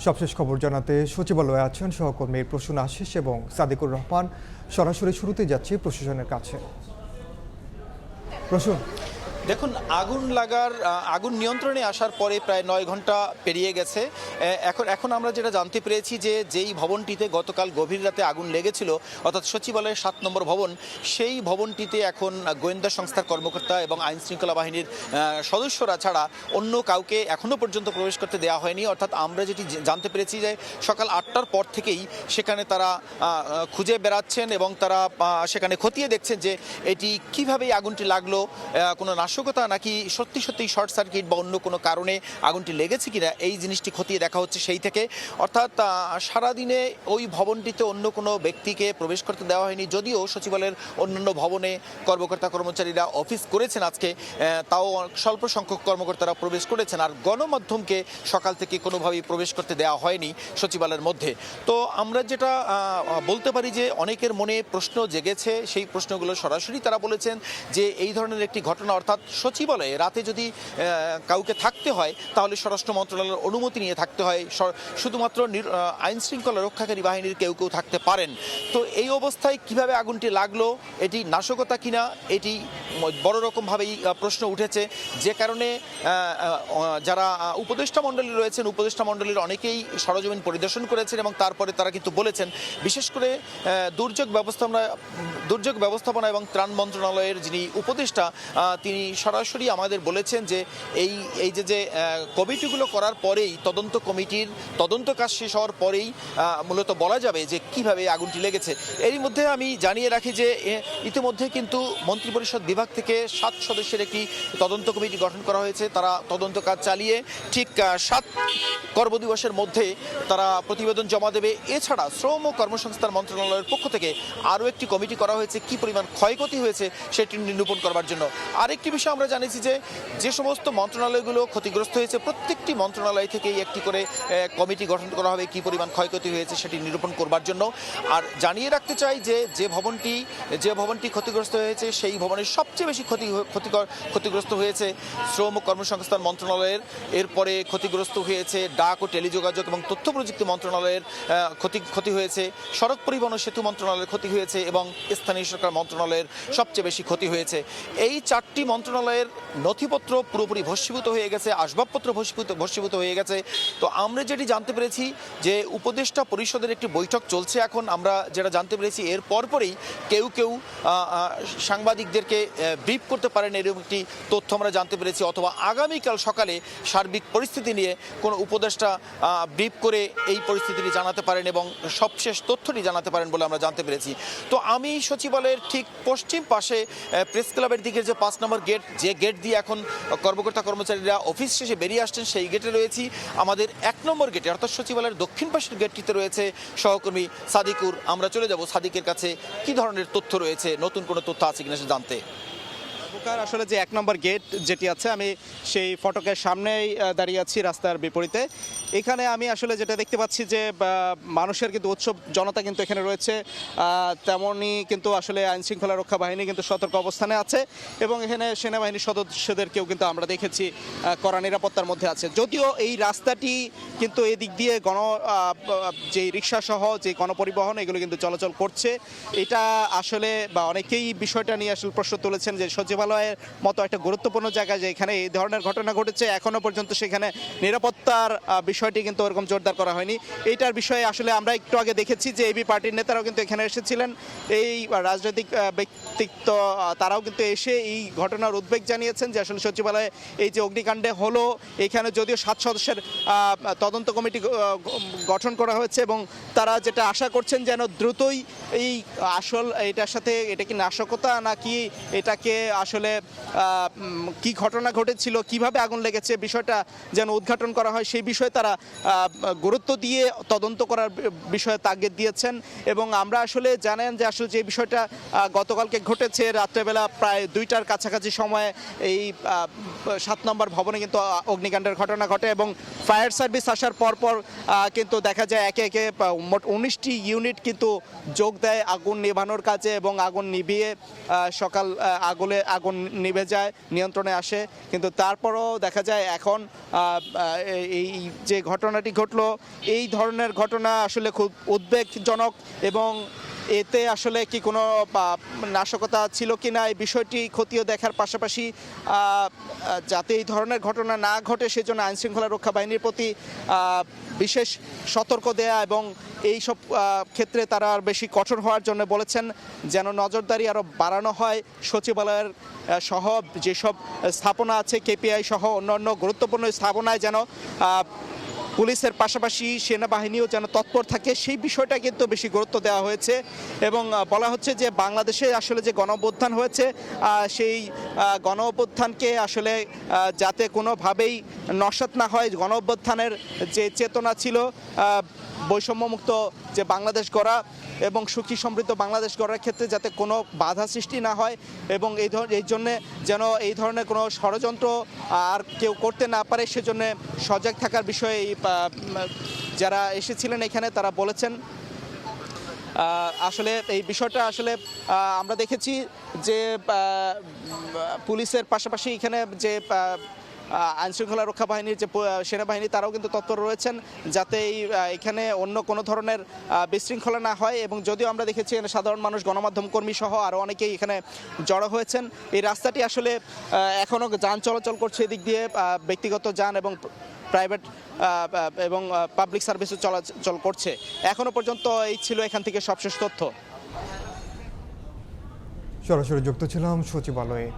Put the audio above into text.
সবশেষ খবর জানাতে সচিবালয়ে আছেন সহকর্মী প্রসূন আশিস এবং সাদিকুর রহমান। সরাসরি শুরুতে যাচ্ছি প্রশাসনের কাছে। প্রসূন, দেখুন, আগুন নিয়ন্ত্রণে আসার পরে প্রায় 9 ঘন্টা পেরিয়ে গেছে। এখন আমরা যেটা জানতে পেরেছি যে যেই ভবনটিতে গতকাল গভীর রাতে আগুন লেগেছিল, অর্থাৎ সচিবালয়ের 7 নম্বর ভবন, সেই ভবনটিতে এখন গোয়েন্দা সংস্থার কর্মকর্তা এবং আইন শৃঙ্খলা বাহিনীর সদস্যরা ছাড়া অন্য কাউকে এখনো পর্যন্ত প্রবেশ করতে দেওয়া হয়নি। অর্থাৎ আমরা যেটি জানতে পেরেছি যে সকাল 8টার পর থেকেই সেখানে তারা খুঁজে বেড়াচ্ছেন এবং তারা সেখানে খতিয়ে দেখছেন যে এটি কিভাবে আগুনটি লাগলো, কোনো নাশকতা নাকি সত্যি সত্যি শর্ট সার্কিট বা অন্য কোনো কারণে আগুনটি লেগেছে কিনা, এই জিনিসটি খতিয়ে দেখা হচ্ছে সেই থেকে। অর্থাৎ সারাদিনে ওই ভবনটিতে অন্য কোনো ব্যক্তিকে প্রবেশ করতে দেওয়া হয়নি, যদিও সচিবালয়ের অন্যান্য ভবনে কর্মকর্তা কর্মচারীরা অফিস করেছেন আজকে, তাও স্বল্প সংখ্যক কর্মকর্তারা প্রবেশ করেছেন। আর গণমাধ্যমকে সকাল থেকে কোনোভাবেই প্রবেশ করতে দেওয়া হয়নি সচিবালয়ের মধ্যে। তো আমরা যেটা বলতে পারি যে অনেকের মনে প্রশ্ন জেগেছে, সেই প্রশ্নগুলো সরাসরি তারা বলেছেন যে এই ধরনের একটি ঘটনা, অর্থাৎ সচিবালয়ে রাতে যদি কাউকে থাকতে হয় তাহলে স্বরাষ্ট্র মন্ত্রণালয়ের অনুমতি নিয়ে থাকতে হয়, শুধুমাত্র আইন শৃঙ্খলা রক্ষাকারী বাহিনীর কেউ থাকতে পারেন। তো এই অবস্থায় কিভাবে আগুনটি লাগলো, এটি নাশকতা কিনা, এটি বড় রকমভাবেই প্রশ্ন উঠেছে। যে কারণে যারা উপদেষ্টা মণ্ডলী রয়েছেন, উপদেষ্টা মণ্ডলীর অনেকেই সরজমিন পরিদর্শন করেছেন এবং তারপরে তারা কিন্তু বলেছেন, বিশেষ করে দুর্যোগ ব্যবস্থাপনা এবং ত্রাণ মন্ত্রণালয়ের যিনি উপদেষ্টা, তিনি সরাসরি আমাদের বলেছেন যে এই যে কমিটিগুলো করার পরেই, তদন্ত কমিটির তদন্ত কাজ শেষ হওয়ার পরেই মূলত বলা যাবে যে কিভাবে আগুনটি লেগেছে। এরই মধ্যে আমি জানিয়ে রাখি যে ইতিমধ্যে কিন্তু মন্ত্রিপরিষদ বিভাগ থেকে 7 সদস্যের একটি তদন্ত কমিটি গঠন করা হয়েছে। তারা তদন্ত কাজ চালিয়ে ঠিক 7 কর্মদিবসের মধ্যে তারা প্রতিবেদন জমা দেবে। এছাড়া শ্রম ও কর্মসংস্থান মন্ত্রণালয়ের পক্ষ থেকে আরও একটি কমিটি করা হয়েছে কি পরিমাণ ক্ষয়ক্ষতি হয়েছে সেটি নিরূপণ করবার জন্য। আরেকটি বিষয় আমরা জানিয়েছি যে সমস্ত মন্ত্রণালয়গুলো ক্ষতিগ্রস্ত হয়েছে, প্রত্যেকটি মন্ত্রণালয় থেকেই একটি করে কমিটি গঠন করা হবে কি পরিমাণ ক্ষয়ক্ষতি হয়েছে সেটি নিরূপণ করবার জন্য। আর জানিয়ে রাখতে চাই যে ভবনটি ক্ষতিগ্রস্ত হয়েছে, সেই ভবনের সবচেয়ে বেশি ক্ষতিগ্রস্ত হয়েছে শ্রম ও কর্মসংস্থান মন্ত্রণালয়ের। এরপরে ক্ষতিগ্রস্ত হয়েছে ডাক ও টেলিযোগাযোগ এবং তথ্য প্রযুক্তি মন্ত্রণালয়ের ক্ষতি হয়েছে, সড়ক পরিবহন ও সেতু মন্ত্রণালয়ের ক্ষতি হয়েছে এবং স্থানীয় সরকার মন্ত্রণালয়ের সবচেয়ে বেশি ক্ষতি হয়েছে। এই 4টি মন্ত্রণালয়ের নথিপত্র পুরোপুরি ভস্মীভূত হয়ে গেছে, আসবাবপত্র ভস্মীভূত হয়ে গেছে। তো আমরা যেটি জানতে পেরেছি যে উপদেষ্টা পরিষদের একটি বৈঠক চলছে এখন, আমরা যেটা জানতে পেরেছি এর পরপরই কেউ সাংবাদিকদেরকে ব্রিফ করতে পারেন, এরকম একটি তথ্য আমরা জানতে পেরেছি, অথবা আগামীকাল সকালে সার্বিক পরিস্থিতি নিয়ে কোনো উপদেষ্টা ব্রিফ করে এই পরিস্থিতিটি জানাতে পারেন এবং সবশেষ তথ্যটি জানাতে পারেন বলে আমরা জানতে পেরেছি। তো আমি সচিবালয়ের ঠিক পশ্চিম পাশে প্রেস ক্লাবের দিকে যে 5 নম্বর গেট, যে গেট দিয়ে এখন কর্মকর্তা কর্মচারীরা অফিস শেষে বেরিয়ে আসছেন, সেই গেটে রয়েছি। আমাদের 1 নম্বর গেটে অর্থাৎ সচিবালয়ের দক্ষিণ পাশের গেটটিতে রয়েছে সহকর্মী সাদিকুর। আমরা চলে যাব সাদিকের কাছে, কি ধরনের তথ্য রয়েছে, নতুন কোনো তথ্য আছে কিনা সে জানতে। আসলে যে 1 নম্বর গেট যেটি আছে, আমি সেই ফটকের সামনেই দাঁড়িয়ে আছি, রাস্তার বিপরীতে। এখানে আমি আসলে যেটা দেখতে পাচ্ছি যে মানুষের কিন্তু উৎসব জনতা কিন্তু এখানে রয়েছে, তেমনই কিন্তু আসলে আইন শৃঙ্খলা রক্ষা বাহিনী কিন্তু সতর্ক অবস্থানে আছে এবং এখানে সেনাবাহিনীর সদস্যদেরকেও কিন্তু আমরা দেখেছি কড়া নিরাপত্তার মধ্যে আছে। যদিও এই রাস্তাটি কিন্তু এদিক দিয়ে যে রিক্সা সহ যে গণপরিবহন এগুলো কিন্তু চলাচল করছে। এটা আসলে অনেকেই বিষয়টা নিয়ে আসলে প্রশ্ন তুলেছেন যে সচিবালয়ের মতো একটা গুরুত্বপূর্ণ জায়গায় যে এখানে এই ধরনের ঘটনা ঘটেছে, এখনো পর্যন্ত সেখানে নিরাপত্তার বিষয়টি কিন্তু ওরকম জোরদার করা হয়নি। এইটার বিষয়ে আসলে আমরা একটু আগে দেখেছি যে এবি পার্টির নেতারাও কিন্তু এখানে এসেছিলেন, এই রাজনৈতিক ব্যক্তিত্ব তারাও কিন্তু এসে এই ঘটনার উদ্বেগ জানিয়েছেন যে আসলে সচিবালয়ে এই যে অগ্নিকাণ্ডে হলো, এখানে যদিও 7 সদস্যের তদন্ত কমিটি গঠন করা হয়েছে এবং তারা যেটা আশা করছেন যেন দ্রুতই এই এটার সাথে এটা কি নাশকতা নাকি এটাকে আসলে কি ঘটনা ঘটেছিল, কিভাবে আগুন লেগেছে, বিষয়টা যেন উদ্ঘাটন করা হয়, সেই বিষয়ে তারা গুরুত্ব দিয়ে তদন্ত করার বিষয়ে তাগিদ দিয়েছেন। এবং আমরা আসলে জানেন যে আসলে যে বিষয়টা গতকালকে ঘটেছে রাত্রেবেলা প্রায় 2টার কাছাকাছি সময়ে এই 7 নম্বর ভবনে কিন্তু অগ্নিকাণ্ডের ঘটনা ঘটে এবং ফায়ার সার্ভিস আসার পরপর কিন্তু দেখা যায় একে একে মোট 19টি ইউনিট কিন্তু যোগ দেয় আগুন নেভানোর কাজে এবং আগুন নিভিয়ে আগুন নিভে যায়, নিয়ন্ত্রণে আসে। কিন্তু তারপরও দেখা যায় এখন এই যে ঘটনাটি ঘটলো, এই ধরনের ঘটনা আসলে খুব উদ্বেগজনক এবং এতে আসলে কি কোনো নাশকতা ছিল কি না এই বিষয়টি খতিয়ে দেখার পাশাপাশি যাতে এই ধরনের ঘটনা না ঘটে সেজন্য আইনশৃঙ্খলা রক্ষা বাহিনীর প্রতি বিশেষ সতর্ক দেয়া এবং এই সব ক্ষেত্রে তারা আর বেশি কঠোর হওয়ার জন্য বলেছেন, যেন নজরদারি আরও বাড়ানো হয়। সচিবালয়ের সহ যেসব স্থাপনা আছে, কেপিআই সহ অন্যান্য গুরুত্বপূর্ণ স্থাপনায় যেন পুলিশের পাশাপাশি সেনাবাহিনীও যেন তৎপর থাকে, সেই বিষয়টা কিন্তু বেশি গুরুত্ব দেওয়া হয়েছে। এবং বলা হচ্ছে যে বাংলাদেশে আসলে যে গণঅভ্যুত্থান হয়েছে, সেই গণঅভ্যুত্থানকে আসলে যাতে কোনোভাবেই নস্যাৎ না হয়, গণঅভ্যুত্থানের যে চেতনা ছিল বৈষম্যমুক্ত যে বাংলাদেশ গড়া এবং সুখী সমৃদ্ধ বাংলাদেশ গড়ার ক্ষেত্রে যাতে কোনো বাধা সৃষ্টি না হয় এবং এই জন্যে যেন এই ধরনের কোনো ষড়যন্ত্র আর কেউ করতে না পারে, সেজন্য সজাগ থাকার বিষয়ে যারা এসেছিলেন এখানে তারা বলেছেন। আসলে এই বিষয়টা আসলে আমরা দেখেছি যে পুলিশের পাশাপাশি এখানে যে আইনশৃঙ্খলা রক্ষা বাহিনীর যে সেনাবাহিনী তারাও কিন্তু তৎপর রয়েছেন যাতে এখানে অন্য কোনো ধরনের বিশৃঙ্খলা না হয়। এবং যদিও আমরা দেখেছি এখানে সাধারণ মানুষ, গণমাধ্যম কর্মী সহ আরও অনেকেই এখানে জড়ো হয়েছেন। এই রাস্তাটি আসলে এখনও যান চলাচল করছে এদিক দিয়ে, ব্যক্তিগত যান এবং প্রাইভেট এবং পাবলিক সার্ভিসও চলাচল করছে। এখনও পর্যন্ত এই ছিল এখান থেকে সবশেষ তথ্য। সরাসরি যুক্ত ছিলাম সচিবালয়ে।